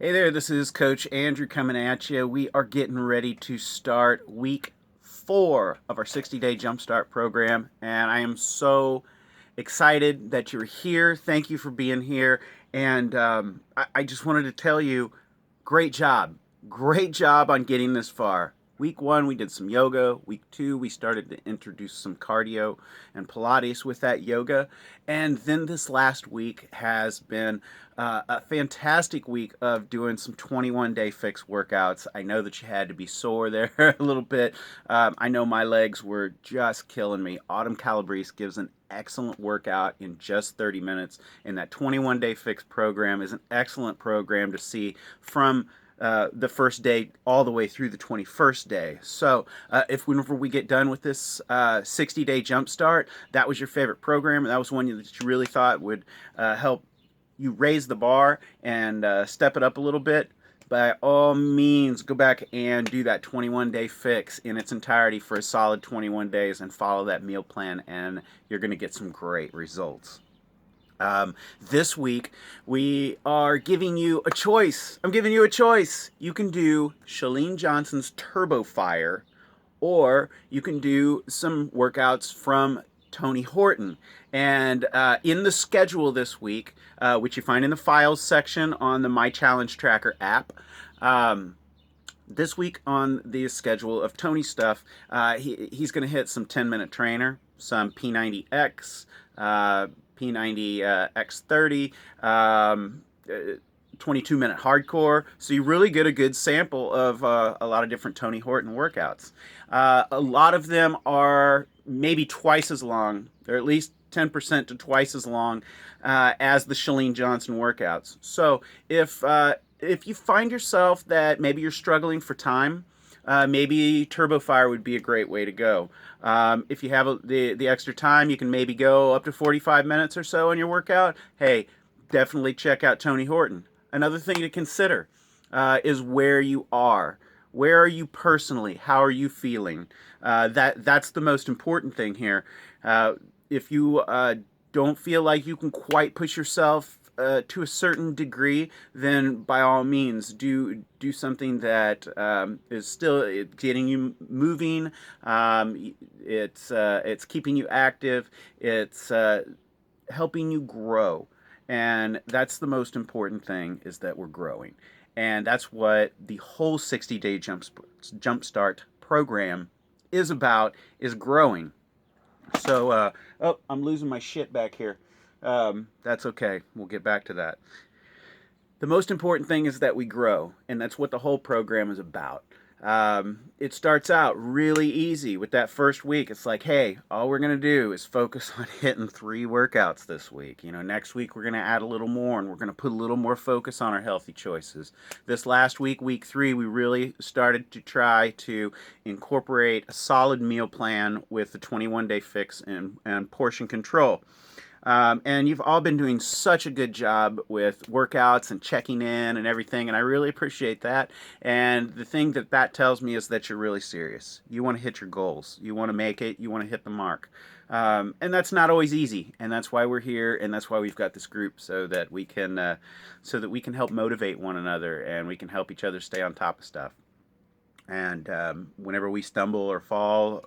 Hey there, this is Coach Andrew coming at you. We are getting ready to start week 4 of our 60-day jumpstart program, and I am so excited that you're here. Thank you for being here. And I just wanted to tell you, great job. Great job on getting this far. Week 1, we did some yoga. Week 2, we started to introduce some cardio and Pilates with that yoga. And then this last week has been a fantastic week of doing some 21-day fix workouts. I know that you had to be sore there a little bit. I know my legs were just killing me. Autumn Calabrese gives an excellent workout in just 30 minutes, and that 21-day fix program is an excellent program to see from the first day all the way through the 21st day. So if whenever we get done with this 60-day jumpstart, that was your favorite program, and that was one that you really thought would help you raise the bar and step it up a little bit, by all means, go back and do that 21-day fix in its entirety for a solid 21 days and follow that meal plan, and you're going to get some great results. This week, we are giving you a choice. I'm giving you a choice. You can do Chalene Johnson's Turbo Fire, or you can do some workouts from Tony Horton. And in the schedule this week, which you find in the files section on the My Challenge Tracker app, this week on the schedule of Tony stuff, he's going to hit some 10-minute trainer, some P90X, P90X30, 22-minute hardcore. So you really get a good sample of a lot of different Tony Horton workouts. A lot of them are maybe twice as long, or at least 10% to twice as long as the Chalene Johnson workouts. So if you find yourself that maybe you're struggling for time, maybe Turbo Fire would be a great way to go. If you have the extra time, you can maybe go up to 45 minutes or so on your workout. Hey, definitely check out Tony Horton. Another thing to consider is where you are. Where are you personally? How are you feeling? That's the most important thing here. If you don't feel like you can quite push yourself to a certain degree, then by all means do something that is still getting you moving. It's keeping you active. It's helping you grow, and that's the most important thing, is that we're growing, and that's what the whole 60-day jumpstart program is about, is growing. So, oh, I'm losing my shit back here. That's okay. We'll get back to that. The most important thing is that we grow, and that's what the whole program is about. It starts out really easy with that first week. It's like, hey, all we're going to do is focus on hitting 3 workouts this week. Next week we're going to add a little more, and we're going to put a little more focus on our healthy choices. This last week, week 3, we really started to try to incorporate a solid meal plan with the 21-day fix and portion control. And you've all been doing such a good job with workouts and checking in and everything, and I really appreciate that. And the thing that tells me is that you're really serious. You want to hit your goals. You want to make it. You want to hit the mark. And that's not always easy, and that's why we're here, and that's why we've got this group, so that we can help motivate one another, and we can help each other stay on top of stuff. And whenever we stumble or fall,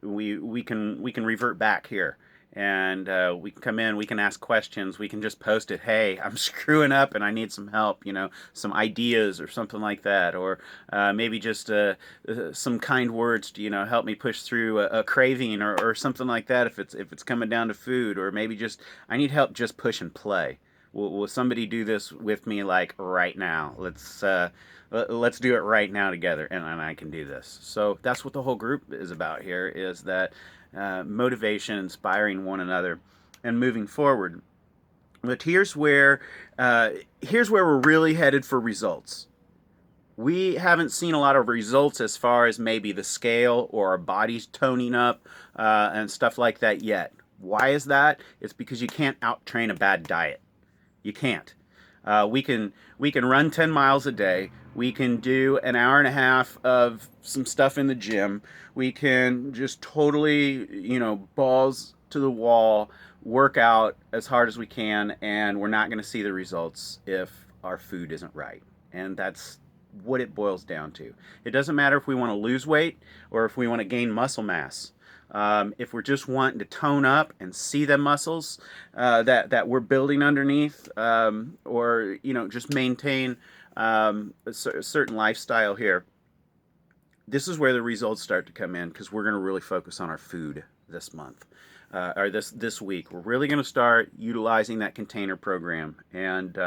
we can revert back here, and we can come in, we can ask questions, we can just post it, hey, I'm screwing up and I need some help, some ideas or something like that, or maybe just some kind words to help me push through a craving, or something like that, if it's coming down to food, or maybe just I need help just push and play. Will somebody do this with me, like right now? Let's do it right now together, and I can do this. So that's what the whole group is about here, is that motivation, inspiring one another, and moving forward. But here's where we're really headed for results. We haven't seen a lot of results as far as maybe the scale or our bodies toning up and stuff like that yet. Why is that? It's because you can't out train a bad diet. You can't. We can run 10 miles a day. We can do an hour and a half of some stuff in the gym. We can just totally, balls to the wall, work out as hard as we can, and we're not going to see the results if our food isn't right. And that's what it boils down to. It doesn't matter if we want to lose weight or if we want to gain muscle mass. If we're just wanting to tone up and see the muscles that we're building underneath, or just maintain a certain lifestyle here, this is where the results start to come in, because we're going to really focus on our food this month, or this week. We're really going to start utilizing that container program and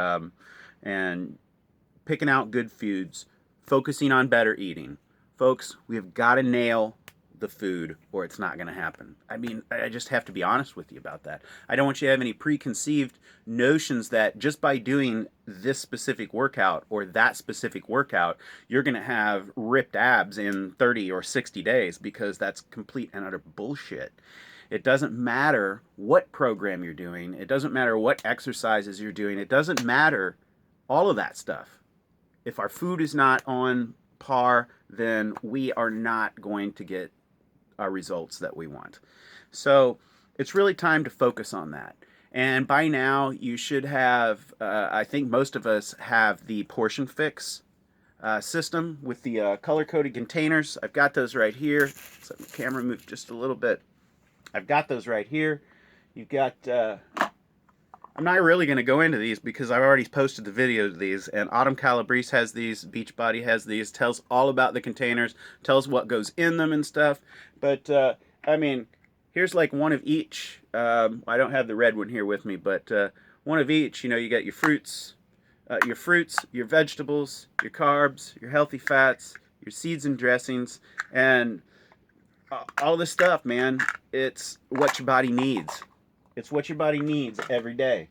picking out good foods, focusing on better eating. Folks, we have got to nail the food or it's not going to happen. I mean, I just have to be honest with you about that. I don't want you to have any preconceived notions that just by doing this specific workout or that specific workout, you're going to have ripped abs in 30 or 60 days, because that's complete and utter bullshit. It doesn't matter what program you're doing. It doesn't matter what exercises you're doing. It doesn't matter all of that stuff. If our food is not on par, then we are not going to get our results that we want. So it's really time to focus on that. And by now you should have, I think most of us have the Portion Fix system with the color-coded containers. I've got those right here. So the camera moved just a little bit. I've got those right here. You've got, I'm not really going to go into these because I've already posted the video of these, and Autumn Calabrese has these, Beachbody has these, tells all about the containers, tells what goes in them and stuff. But, I mean, here's like one of each. I don't have the red one here with me, but one of each. You got your fruits, your vegetables, your carbs, your healthy fats, your seeds and dressings, and all this stuff, man. It's what your body needs. It's what your body needs every day.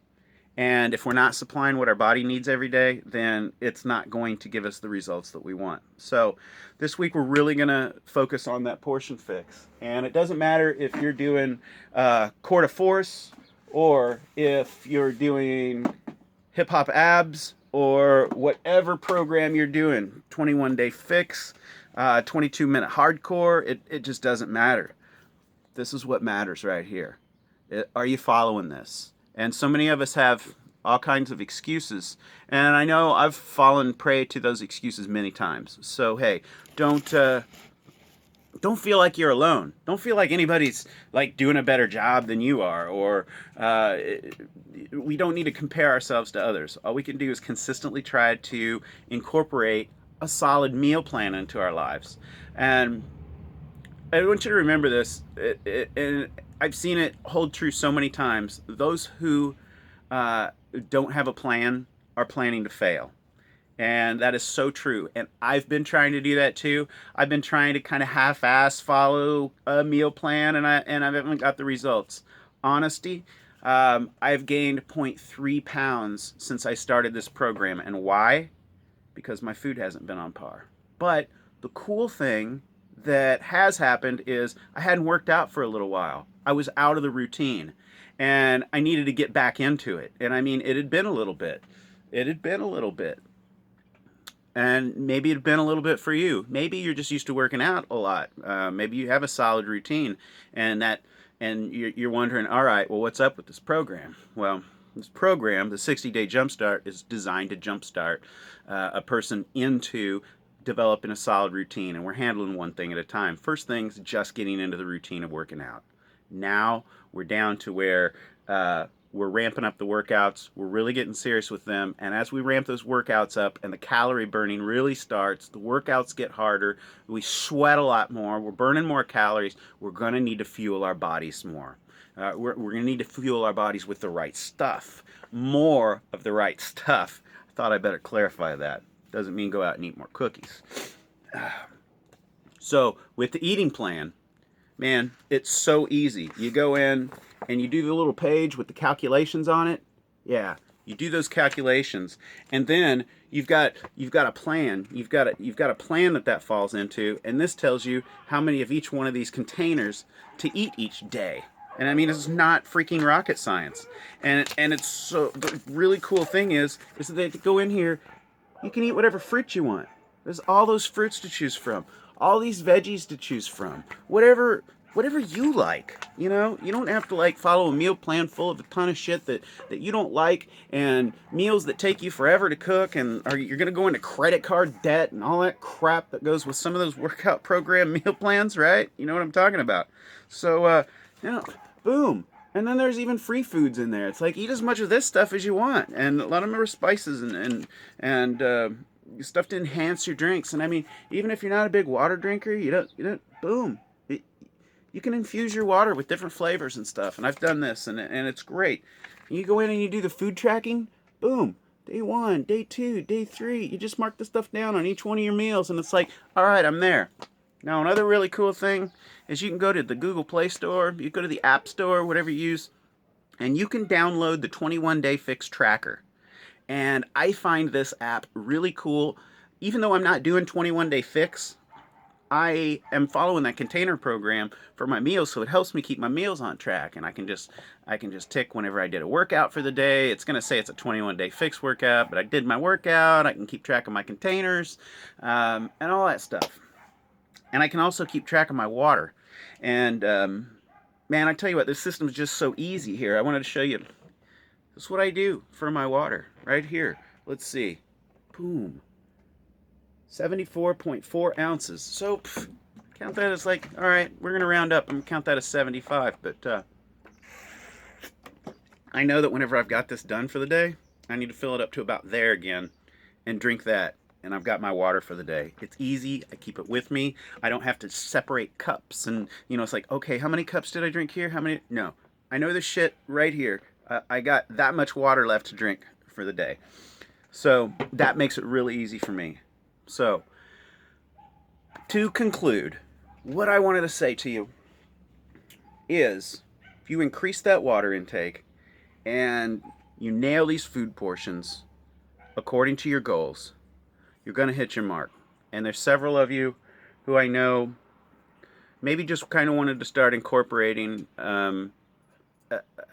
And if we're not supplying what our body needs every day, then it's not going to give us the results that we want. So this week we're really going to focus on that Portion Fix. And it doesn't matter if you're doing Core de Force, or if you're doing Hip Hop Abs, or whatever program you're doing, 21-day fix, 22-minute hardcore, it just doesn't matter. This is what matters right here. Are you following this? And so many of us have all kinds of excuses, and I know I've fallen prey to those excuses many times. So hey, don't feel like you're alone. Don't feel like anybody's like doing a better job than you are, or we don't need to compare ourselves to others. All we can do is consistently try to incorporate a solid meal plan into our lives. And I want you to remember this, and I've seen it hold true so many times. Those who don't have a plan are planning to fail. And that is so true. And I've been trying to do that too. I've been trying to kind of half-ass follow a meal plan, and I haven't got the results. Honesty, I've gained 0.3 pounds since I started this program. And why? Because my food hasn't been on par. But the cool thing that has happened is I hadn't worked out for a little while. I was out of the routine, and I needed to get back into it. And I mean, it had been a little bit. And maybe it had been a little bit for you. Maybe you're just used to working out a lot. Maybe you have a solid routine, and you're wondering, all right, well, what's up with this program? Well, this program, the 60-day Jumpstart, is designed to jumpstart a person into developing a solid routine, and we're handling one thing at a time. First thing's just getting into the routine of working out. Now we're down to where we're ramping up the workouts. We're really getting serious with them, and as we ramp those workouts up and the calorie burning really starts, the workouts get harder, we sweat a lot more, we're burning more calories, we're going to need to fuel our bodies more. We're going to need to fuel our bodies with the right stuff, more of the right stuff. I thought I better clarify that. Doesn't mean go out and eat more cookies. So with the eating plan, man, it's so easy. You go in and you do the little page with the calculations on it. Yeah, you do those calculations, and then you've got a plan. You've got a plan that falls into, and this tells you how many of each one of these containers to eat each day. And I mean, it's not freaking rocket science. And it's so, the really cool thing is that they go in here. You can eat whatever fruit you want. There's all those fruits to choose from, all these veggies to choose from, whatever whatever you like. You know, you don't have to like follow a meal plan full of a ton of shit that you don't like, and meals that take you forever to cook, and you're gonna go into credit card debt and all that crap that goes with some of those workout program meal plans, right? You know what I'm talking about. So you know, boom. And then there's even free foods in there. It's like, eat as much of this stuff as you want, and a lot of them are spices and stuff to enhance your drinks. And I mean, even if you're not a big water drinker, boom, you can infuse your water with different flavors and stuff. And I've done this, and it's great. And you go in and you do the food tracking, boom. Day 1, day 2, day 3. You just mark the stuff down on each one of your meals, and it's like, all right, I'm there. Now, another really cool thing is you can go to the Google Play Store, you go to the App Store, whatever you use, and you can download the 21 Day Fix Tracker. And I find this app really cool. Even though I'm not doing 21 Day Fix, I am following that container program for my meals, so it helps me keep my meals on track. And I can just tick whenever I did a workout for the day. It's going to say it's a 21 Day Fix workout, but I did my workout. I can keep track of my containers and all that stuff. And I can also keep track of my water. And man, I tell you what, this system is just so easy here. I wanted to show you. This is what I do for my water right here. Let's see. Boom. 74.4 ounces. So count that as like, all right, we're going to round up. I'm going to count that as 75. But I know that whenever I've got this done for the day, I need to fill it up to about there again and drink that. And I've got my water for the day. It's easy. I keep it with me. I don't have to separate cups. And, you know, it's like, okay, how many cups did I drink here? How many? No. I know this shit right here. I got that much water left to drink for the day. So that makes it really easy for me. So, to conclude, what I wanted to say to you is, if you increase that water intake and you nail these food portions according to your goals, you're going to hit your mark. And there's several of you who I know maybe just kind of wanted to start incorporating a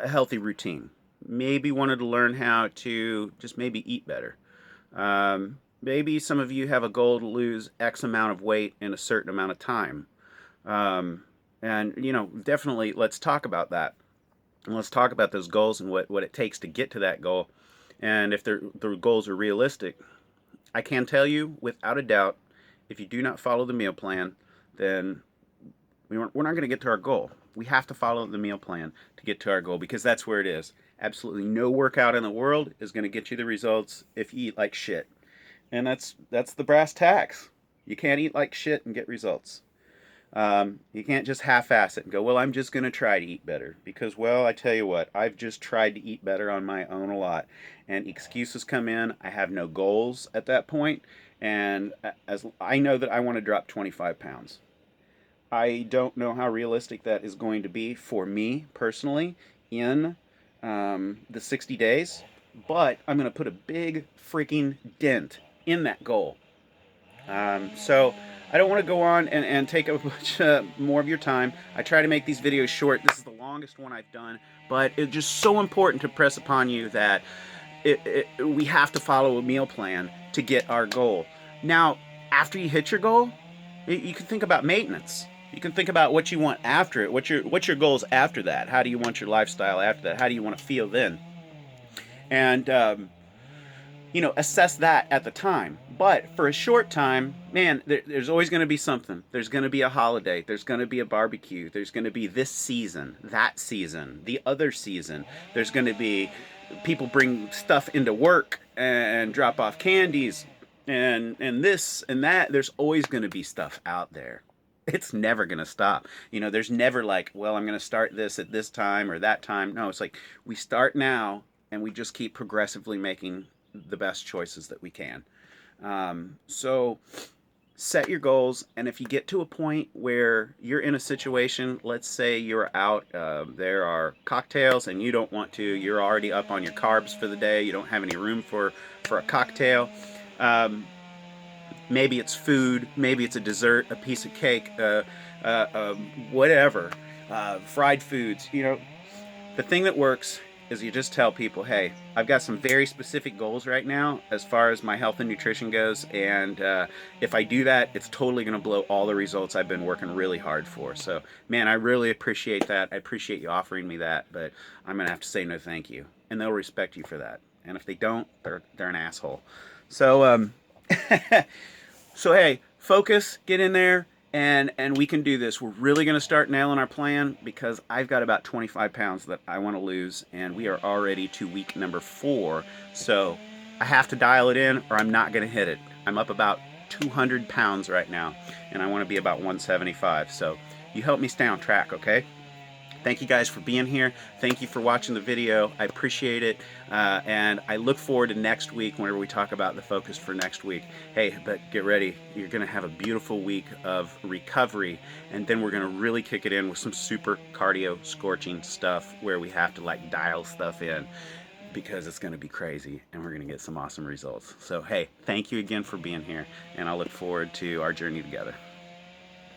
healthy routine. Maybe wanted to learn how to just maybe eat better. Maybe some of you have a goal to lose X amount of weight in a certain amount of time. And, you know, definitely let's talk about that. And let's talk about those goals and what it takes to get to that goal. And if the goals are realistic, I can tell you without a doubt, if you do not follow the meal plan, then we're not going to get to our goal. We have to follow the meal plan to get to our goal, because that's where it is. Absolutely no workout in the world is going to get you the results if you eat like shit. And that's the brass tacks. You can't eat like shit and get results. You can't just half-ass it and go, well, I'm just going to try to eat better. Because, well, I tell you what, I've just tried to eat better on my own a lot. And excuses come in. I have no goals at that point. And as I know that I want to drop 25 pounds. I don't know how realistic that is going to be for me personally in the 60 days. But I'm going to put a big freaking dent in that goal. So I don't want to go on and take a bunch more of your time. I try to make these videos short. This is the longest one I've done, but it's just so important to press upon you that we have to follow a meal plan to get our goal. Now, after you hit your goal, you can think about maintenance. You can think about what you want after it. What's your goals after that? How do you want your lifestyle after that? How do you want to feel then? And you know, assess that at the time. But for a short time, man, there's always going to be something. There's going to be a holiday. There's going to be a barbecue. There's going to be this season, that season, the other season. There's going to be people bring stuff into work and drop off candies and this and that. There's always going to be stuff out there. It's never going to stop. You know, there's never like, well, I'm going to start this at this time or that time. No, it's like we start now and we just keep progressively making the best choices that we can. So set your goals, and if you get to a point where you're in a situation, let's say you're out, there are cocktails and you don't want to, you're already up on your carbs for the day, you don't have any room for a cocktail, maybe it's food, maybe it's a dessert, a piece of cake, whatever, fried foods, you know, the thing that works is you just tell people, hey, I've got some very specific goals right now as far as my health and nutrition goes, and if I do that, it's totally going to blow all the results I've been working really hard for. So, man, I really appreciate that. I appreciate you offering me that, but I'm going to have to say no thank you, and they'll respect you for that. And if they don't, they're an asshole. So, so hey, focus, get in there, and we can do this. We're really going to start nailing our plan because I've got about 25 pounds that I want to lose, and we are already to week number 4. So I have to dial it in, or I'm not going to hit it. I'm up about 200 pounds right now, and I want to be about 175. So you help me stay on track, okay? Thank you guys for being here. Thank you for watching the video. I appreciate it. And I look forward to next week whenever we talk about the focus for next week. Hey, but get ready. You're going to have a beautiful week of recovery. And then we're going to really kick it in with some super cardio scorching stuff where we have to like dial stuff in because it's going to be crazy and we're going to get some awesome results. So, hey, thank you again for being here. And I look forward to our journey together.